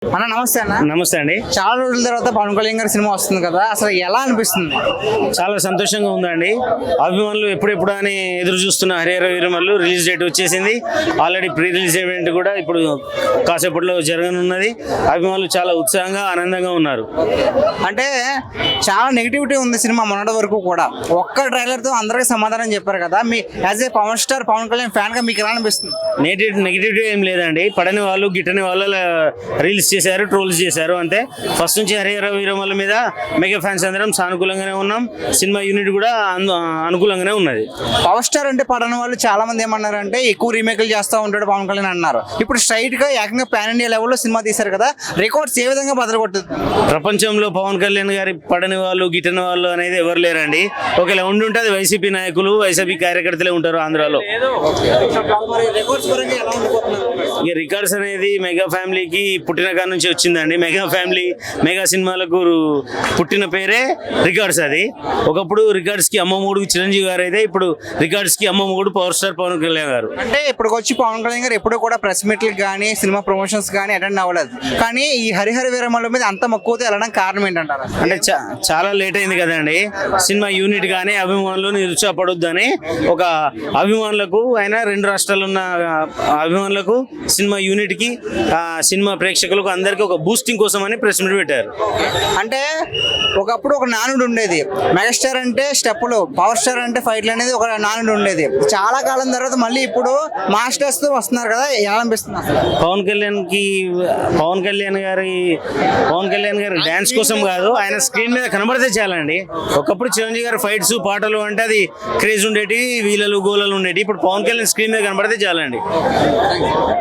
అన్న నమస్తే అన్న. నమస్తే అండి. చాలా రోజుల తర్వాత పవన్ కళ్యాణ్ గారి సినిమా వస్తుంది కదా, అసలు ఎలా అనిపిస్తుంది? చాలా సంతోషంగా ఉందండి. అభిమానులు ఎప్పుడెప్పుడు అని ఎదురు చూస్తున్న హరిహర వీరమల్లు రిలీజ్ డేట్ వచ్చేసింది. ఆల్రెడీ ప్రీ రిలీజ్ ఈవెంట్ కూడా ఇప్పుడు కాసేపట్లో జరగనున్నది. అభిమానులు చాలా ఉత్సాహంగా ఆనందంగా ఉన్నారు. అంటే చాలా నెగిటివిటీ ఉంది సినిమా మొన్నటి వరకు కూడా. ఒక్క ట్రైలర్ తో అందరికీ సమాధానం చెప్పారు కదా, మీ as a Pawan star Pawan Kalyan fan గా మీకు ఎలా అనిపిస్తుంది? నెగిటివిటీ ఏం లేదండి. పడని వాళ్ళు గిట్టని వాళ్ళు రీల్స్ చేశారు, ట్రోల్స్ చేశారు అంతే. ఫస్ట్ నుంచి హరిహర వీరమల్లు మీద మెగా ఫ్యాన్స్ అందరం సానుకూలంగానే ఉన్నాం. సినిమా యూనిట్ కూడా అనుకూలంగానే ఉన్నది. పవర్ స్టార్ అంటే పడని వాళ్ళు చాలా మంది ఏమన్నారంటే ఎక్కువ రీమేక్లు చేస్తూ ఉంటాడు పవన్ కళ్యాణ్ అన్నారు. ఇప్పుడు స్ట్రైట్ గా ఏకంగా పాన్ ఇండియా లెవెల్లో సినిమా తీశారు కదా, రికార్డ్స్ ఏ విధంగా బదలగొట్టుతుంది? ప్రపంచంలో పవన్ కళ్యాణ్ గారి పడని వాళ్ళు గిట్టని వాళ్ళు అనేది ఎవరు లేరండి. ఒకవేళ ఉండి అది వైసీపీ నాయకులు, వైసీపీ కార్యకర్తలే ఉంటారు ఆంధ్రాలో. ఇక రికార్డ్స్ అనేది మెగా ఫ్యామిలీకి పుట్టిన కాడ నుంచి వచ్చిందండి. మెగా ఫ్యామిలీ మెగా సినిమాలకు పుట్టిన పేరే రికార్డ్స్. అది ఒకప్పుడు రికార్డ్స్ కి అమ్మ మూడు చిరంజీవి గారు అయితే ఇప్పుడు రికార్డ్స్ కి అమ్మ మూడు పవర్ స్టార్ పవన్ కళ్యాణ్ గారు. అంటే ఇప్పుడు వచ్చి పవన్ కళ్యాణ్ గారు ఎప్పుడు కూడా ప్రెస్ మీట్లకు కానీ సినిమా ప్రమోషన్స్ కానీ అటెండ్ అవ్వలేదు, కానీ ఈ హరిహర వీరమల్లు మీద అంత మక్కువతో వెళ్ళడం కారణం ఏంటంటారు? అంటే చాలా లేట్ అయింది కదండి. సినిమా యూనిట్ కానీ అభిమానులు నిరుత్సాహపడొద్దని ఒక అభిమానులకు ఆయన రెండు రాష్ట్రాలు ఉన్న అభిమానులకు సినిమా యూనిట్ కి సినిమా ప్రేక్షకులకు అందరికీ ఒక బూస్టింగ్ కోసం అని ప్రెస్ మీట్ పెట్టారు. అంటే ఒకప్పుడు ఒక నానుడు ఉండేది, మెగాస్టార్ అంటే స్టెప్పులు, పవర్ స్టార్ అంటే ఫైట్లు అనేది ఒక నానుడు ఉండేది. చాలా కాలం తర్వాత మళ్ళీ ఇప్పుడు మాస్టర్స్ తో వస్తున్నారు కదా, ఎలా అనిపిస్తుంది? పవన్ కళ్యాణ్ గారి డాన్స్ కోసం కాదు, ఆయన స్క్రీన్ మీద కనబడితే చాలండి. ఒకప్పుడు చిరంజీవి గారి ఫైట్స్ పాటలు అంటే అది క్రేజ్ ఉండేటి, వీలలు గోలలు ఉండేటి. ఇప్పుడు పవన్ కళ్యాణ్ స్క్రీన్ మీద కనబడితే చాలండి.